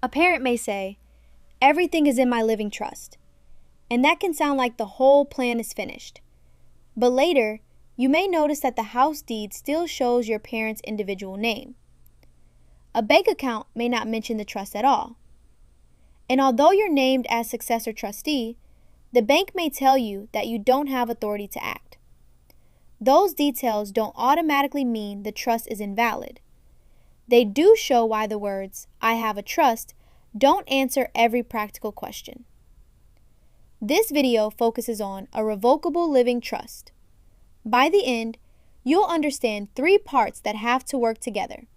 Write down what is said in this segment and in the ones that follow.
A parent may say, "Everything is in my living trust," and that can sound like the whole plan is finished. But later, you may notice that the house deed still shows your parent's individual name. A bank account may not mention the trust at all. And although you're named as successor trustee, the bank may tell you that you don't have authority to act. Those details don't automatically mean the trust is invalid. They do show why the words, "I have a trust," don't answer every practical question. This video focuses on a revocable living trust. By the end, you'll understand 3 parts that have to work together: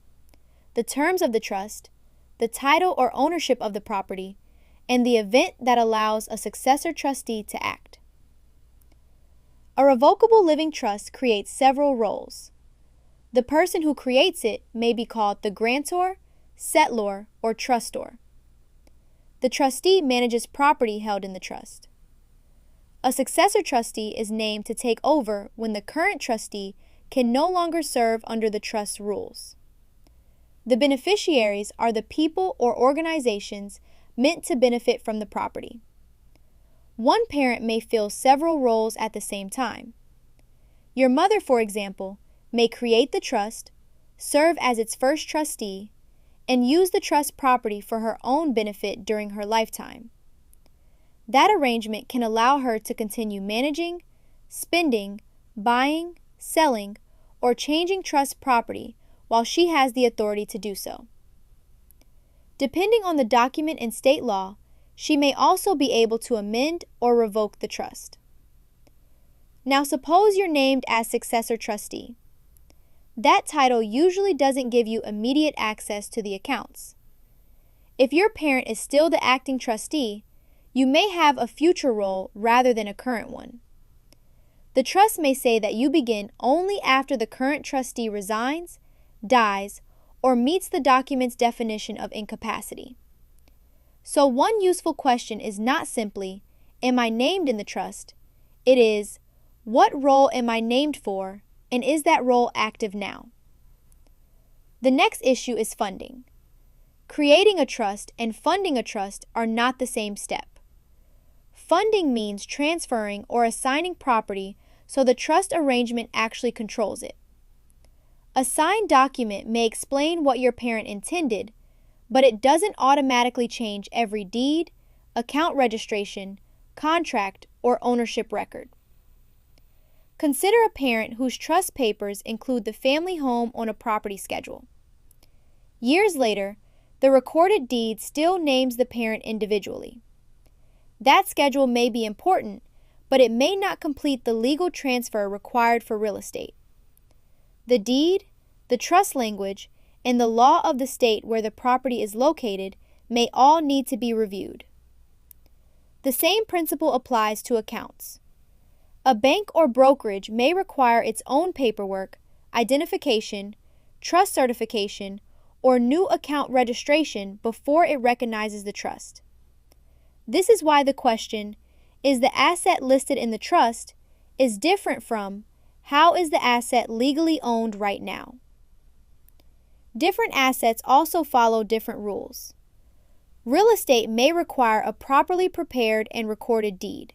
the terms of the trust, the title or ownership of the property, and the event that allows a successor trustee to act. A revocable living trust creates several roles. The person who creates it may be called the grantor, settlor, or trustor. The trustee manages property held in the trust. A successor trustee is named to take over when the current trustee can no longer serve under the trust's rules. The beneficiaries are the people or organizations meant to benefit from the property. One parent may fill several roles at the same time. Your mother, for example, may create the trust, serve as its first trustee, and use the trust property for her own benefit during her lifetime. That arrangement can allow her to continue managing, spending, buying, selling, or changing trust property while she has the authority to do so. Depending on the document and state law, she may also be able to amend or revoke the trust. Now suppose you're named as successor trustee. That title usually doesn't give you immediate access to the accounts. If your parent is still the acting trustee, you may have a future role rather than a current one. The trust may say that you begin only after the current trustee resigns, dies, or meets the document's definition of incapacity. So one useful question is not simply, "Am I named in the trust?" It is, "What role am I named for, and is that role active now?" The next issue is funding. Creating a trust and funding a trust are not the same step. Funding means transferring or assigning property so the trust arrangement actually controls it. A signed document may explain what your parent intended, but it doesn't automatically change every deed, account registration, contract, or ownership record. Consider a parent whose trust papers include the family home on a property schedule. Years later, the recorded deed still names the parent individually. That schedule may be important, but it may not complete the legal transfer required for real estate. The deed, the trust language, and the law of the state where the property is located may all need to be reviewed. The same principle applies to accounts. A bank or brokerage may require its own paperwork, identification, trust certification, or new account registration before it recognizes the trust. This is why the question, "Is the asset listed in the trust?" is different from, "How is the asset legally owned right now?" Different assets also follow different rules. Real estate may require a properly prepared and recorded deed.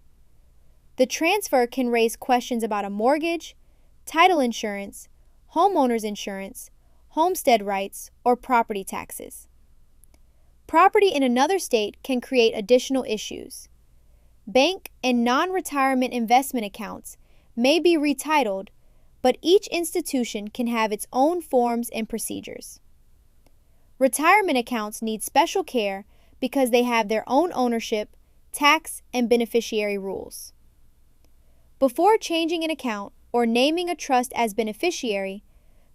The transfer can raise questions about a mortgage, title insurance, homeowner's insurance, homestead rights, or property taxes. Property in another state can create additional issues. Bank and non-retirement investment accounts may be retitled, but each institution can have its own forms and procedures. Retirement accounts need special care because they have their own ownership, tax, and beneficiary rules. Before changing an account or naming a trust as beneficiary,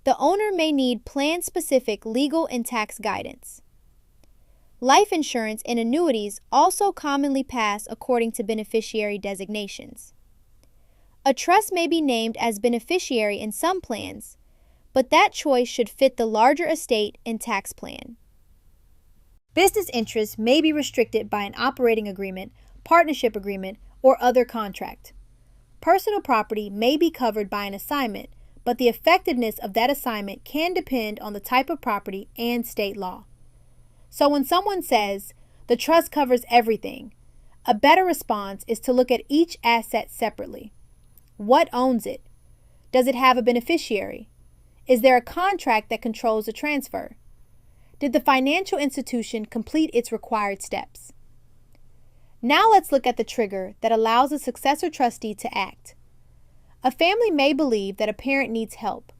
the owner may need plan-specific legal and tax guidance. Life insurance and annuities also commonly pass according to beneficiary designations. A trust may be named as beneficiary in some plans, but that choice should fit the larger estate and tax plan. Business interests may be restricted by an operating agreement, partnership agreement, or other contract. Personal property may be covered by an assignment, but the effectiveness of that assignment can depend on the type of property and state law. So when someone says, the trust covers everything, a better response is to look at each asset separately. What owns it? Does it have a beneficiary? Is there a contract that controls the transfer? Did the financial institution complete its required steps? Now let's look at the trigger that allows a successor trustee to act. A family may believe that a parent needs help,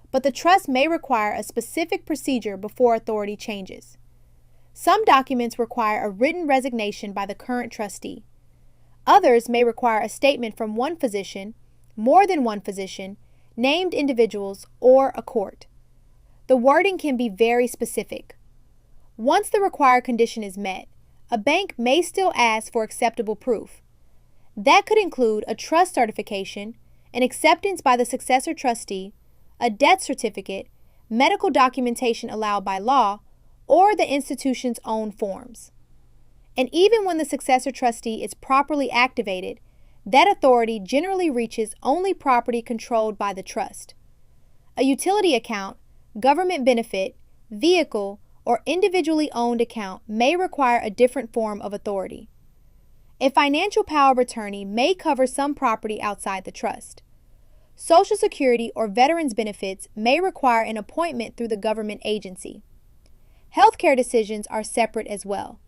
but the trust may require a specific procedure before authority changes. Some documents require a written resignation by the current trustee. Others may require a statement from one physician, more than one physician, named individuals, or a court. The wording can be very specific. Once the required condition is met, a bank may still ask for acceptable proof. That could include a trust certification, an acceptance by the successor trustee, a death certificate, medical documentation allowed by law, or the institution's own forms. And even when the successor trustee is properly activated, that authority generally reaches only property controlled by the trust. A utility account, government benefit, vehicle, or individually owned account may require a different form of authority. A financial power of attorney may cover some property outside the trust. Social Security or veterans benefits may require an appointment through the government agency. Healthcare decisions are separate as well.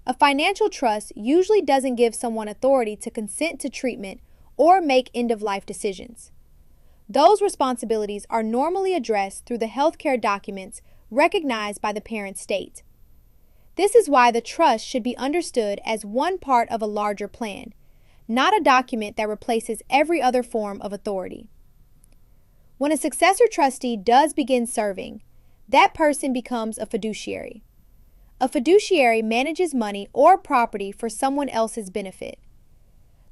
A financial trust usually doesn't give someone authority to consent to treatment or make end-of-life decisions. Those responsibilities are normally addressed through the healthcare documents recognized by the parent state. This is why the trust should be understood as one part of a larger plan, not a document that replaces every other form of authority. When a successor trustee does begin serving, that person becomes a fiduciary. A fiduciary manages money or property for someone else's benefit.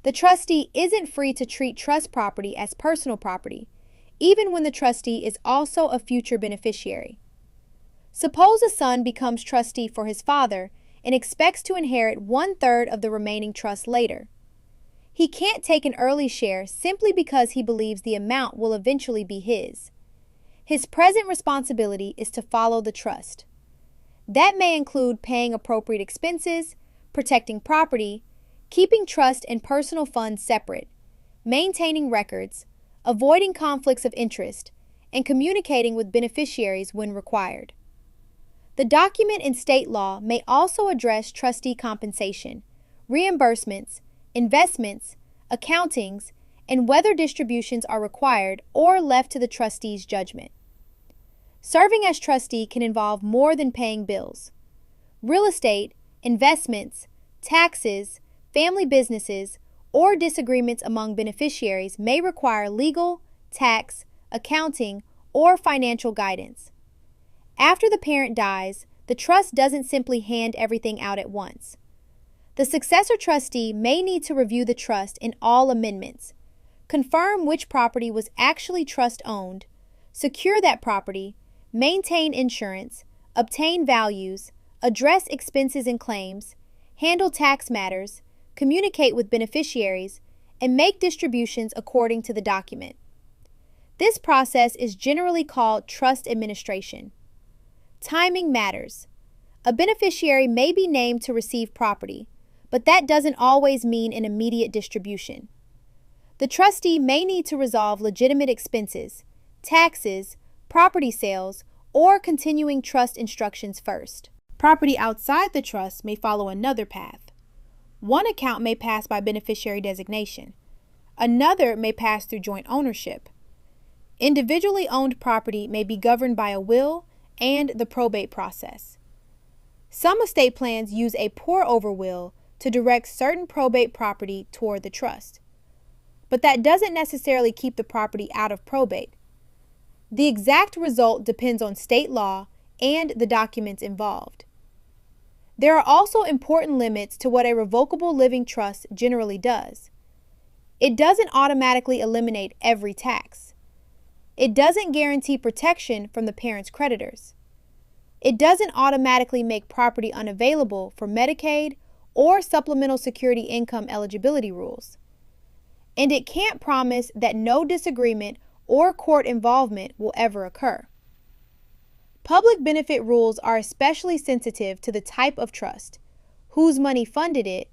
The trustee isn't free to treat trust property as personal property, even when the trustee is also a future beneficiary. Suppose a son becomes trustee for his father and expects to inherit 1/3 of the remaining trust later. He can't take an early share simply because he believes the amount will eventually be his. His present responsibility is to follow the trust. That may include paying appropriate expenses, protecting property, keeping trust and personal funds separate, maintaining records, avoiding conflicts of interest, and communicating with beneficiaries when required. The document in state law may also address trustee compensation, reimbursements, investments, accountings, and whether distributions are required or left to the trustee's judgment. Serving as trustee can involve more than paying bills. Real estate, investments, taxes, family businesses, or disagreements among beneficiaries may require legal, tax, accounting, or financial guidance. After the parent dies, the trust doesn't simply hand everything out at once. The successor trustee may need to review the trust in all amendments, confirm which property was actually trust-owned, secure that property, maintain insurance, obtain values, address expenses and claims, handle tax matters, communicate with beneficiaries, and make distributions according to the document. This process is generally called trust administration. Timing matters. A beneficiary may be named to receive property, but that doesn't always mean an immediate distribution. The trustee may need to resolve legitimate expenses, taxes, property sales, or continuing trust instructions first. Property outside the trust may follow another path. One account may pass by beneficiary designation. Another may pass through joint ownership. Individually owned property may be governed by a will and the probate process. Some estate plans use a pour-over will to direct certain probate property toward the trust. But that doesn't necessarily keep the property out of probate. The exact result depends on state law and the documents involved. There are also important limits to what a revocable living trust generally does. It doesn't automatically eliminate every tax. It doesn't guarantee protection from the parent's creditors. It doesn't automatically make property unavailable for Medicaid or supplemental security income eligibility rules. And it can't promise that no disagreement or court involvement will ever occur. Public benefit rules are especially sensitive to the type of trust, whose money funded it,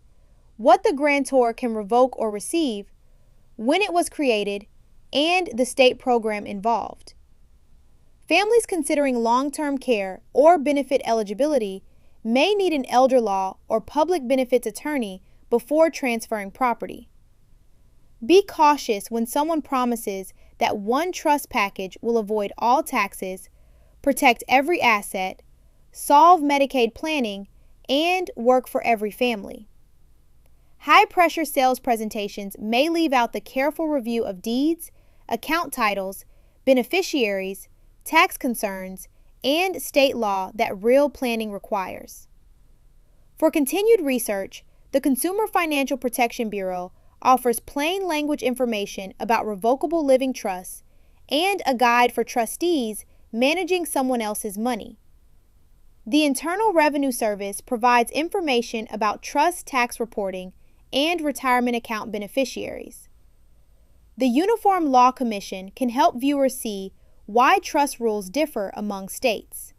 what the grantor can revoke or receive, when it was created, and the state program involved. Families considering long-term care or benefit eligibility may need an elder law or public benefits attorney before transferring property. Be cautious when someone promises that one trust package will avoid all taxes, protect every asset, solve Medicaid planning, and work for every family. High-pressure sales presentations may leave out the careful review of deeds, account titles, beneficiaries, tax concerns, and state law that real planning requires. For continued research, the Consumer Financial Protection Bureau offers plain language information about revocable living trusts and a guide for trustees managing someone else's money. The Internal Revenue Service provides information about trust tax reporting and retirement account beneficiaries. The Uniform Law Commission can help viewers see why trust rules differ among states.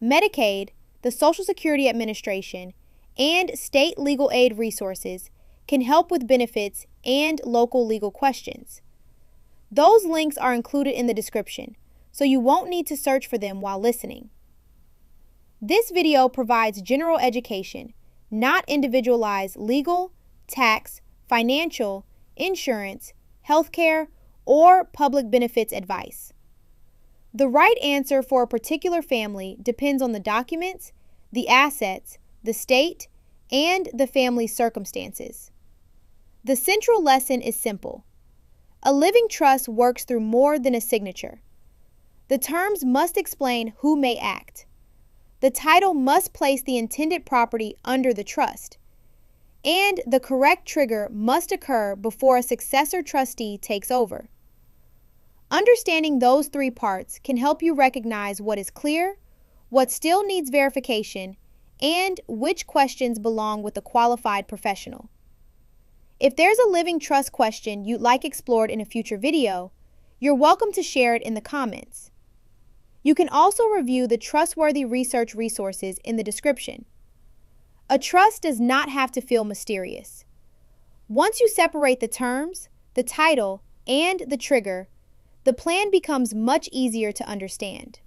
Medicaid, the Social Security Administration, and state legal aid resources can help with benefits and local legal questions. Those links are included in the description, so you won't need to search for them while listening. This video provides general education, not individualized legal, tax, financial, insurance, healthcare, or public benefits advice. The right answer for a particular family depends on the documents, the assets, the state, and the family's circumstances. The central lesson is simple. A living trust works through more than a signature. The terms must explain who may act. The title must place the intended property under the trust. And the correct trigger must occur before a successor trustee takes over. Understanding those three parts can help you recognize what is clear, what still needs verification, and which questions belong with a qualified professional. If there's a living trust question you'd like explored in a future video, you're welcome to share it in the comments. You can also review the trustworthy research resources in the description. A trust does not have to feel mysterious. Once you separate the terms, the title, and the trigger, the plan becomes much easier to understand.